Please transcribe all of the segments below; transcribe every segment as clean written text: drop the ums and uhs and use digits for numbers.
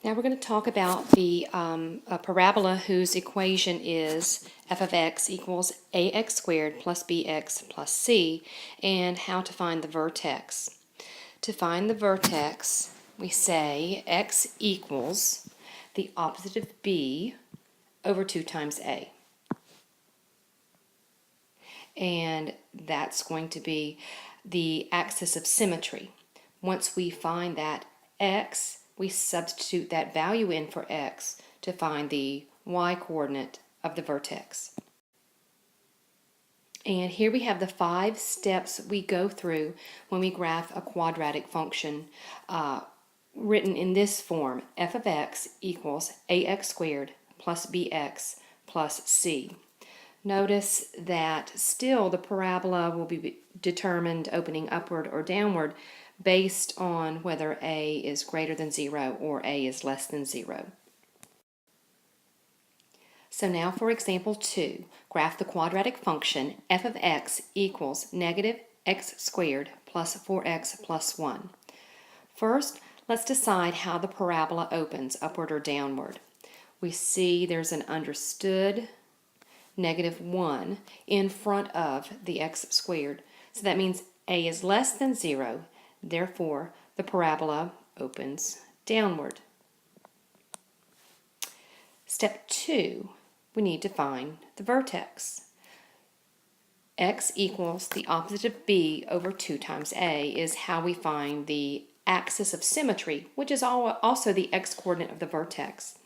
Now we're going to talk about the a parabola whose equation is f of x equals ax squared plus bx plus c, and how to find the vertex. To find the vertex, we say x equals the opposite of b over 2 times a. And that's going to be the axis of symmetry. Once we find that x, we substitute that value in for x to find the y-coordinate of the vertex. And here we have the 5 steps we go through when we graph a quadratic function written in this form: f of x equals ax squared plus bx plus c. Notice that still the parabola will be determined opening upward or downward based on whether a is greater than 0 or a is less than 0. So now for example 2, graph the quadratic function f of x equals negative x squared plus 4x plus 1. First, let's decide how the parabola opens, upward or downward. We see there's an understood negative 1 in front of the x squared. So that means a is less than 0, therefore the parabola opens downward. Step 2, we need to find the vertex. X equals the opposite of b over 2 times a is how we find the axis of symmetry, which is also the x-coordinate of the vertex.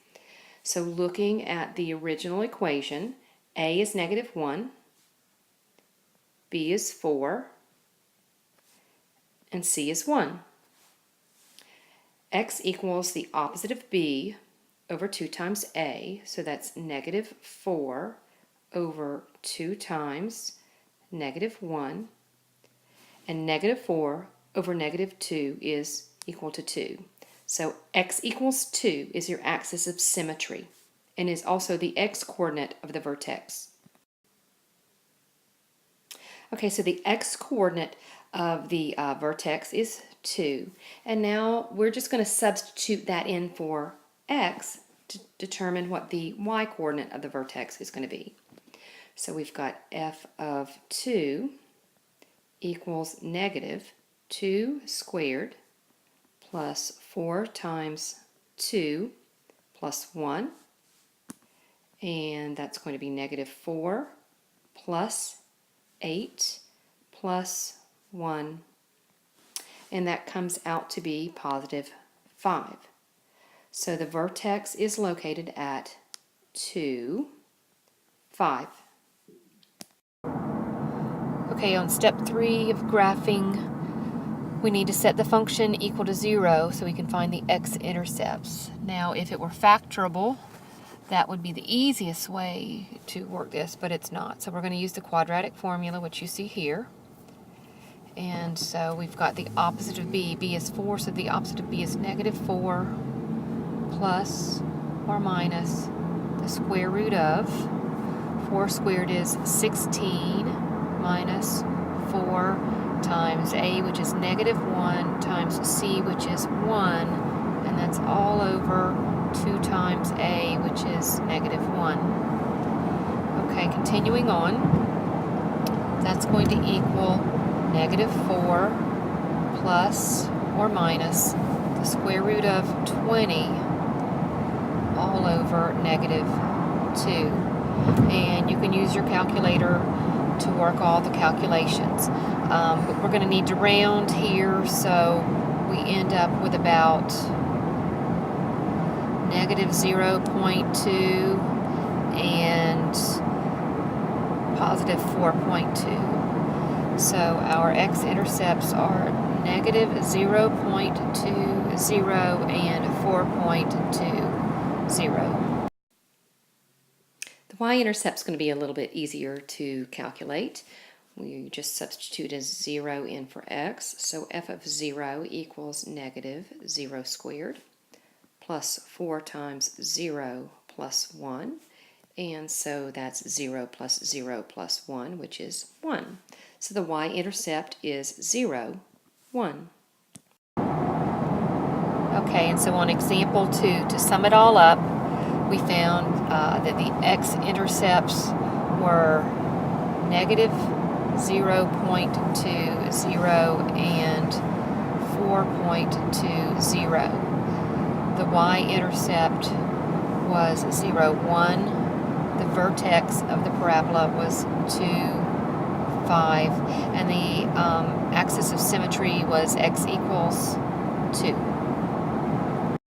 So looking at the original equation, a is negative 1, b is 4, and c is 1. X equals the opposite of b over 2 times a, so that's negative 4 over 2 times negative 1, and negative 4 over negative 2 is equal to 2. So x equals 2 is your axis of symmetry and is also the x-coordinate of the vertex. Okay, so the x-coordinate of the vertex is 2, and now we're just going to substitute that in for x to determine what the y-coordinate of the vertex is going to be. So we've got f of 2 equals negative 2 squared plus 4 times 2 plus 1, and that's going to be negative 4 plus 8 plus 1, and that comes out to be positive 5. So the vertex is located at 2, 5. Okay, on step 3 of graphing, we need to set the function equal to 0 so we can find the x-intercepts. Now, if it were factorable, that would be the easiest way to work this, but it's not. So we're going to use the quadratic formula, which you see here. And so we've got the opposite of b. b is 4, so the opposite of b is negative 4 plus or minus the square root of 4 squared is 16 minus 4 times a, which is negative 1, times c, which is 1, and that's all over 2 times a, which is negative 1. Okay, continuing on, that's going to equal negative 4 plus or minus the square root of 20 all over negative 2. And you can use your calculator to work all the calculations. But we're going to need to round here, so we end up with about negative 0.2 and positive 4.2. So our x-intercepts are negative 0.20 and 4.20. The y-intercept is going to be a little bit easier to calculate. We just substitute a 0 in for x, so f of 0 equals negative 0 squared plus 4 times 0 plus 1, and so that's 0 plus 0 plus 1, which is 1. So the y-intercept is 0, 1. Okay, and so on example 2, to sum it all up, we found that the x-intercepts were negative 0.20 and 4.20. The y-intercept was 0, 1. The vertex of the parabola was 2, 5. And the axis of symmetry was x equals 2.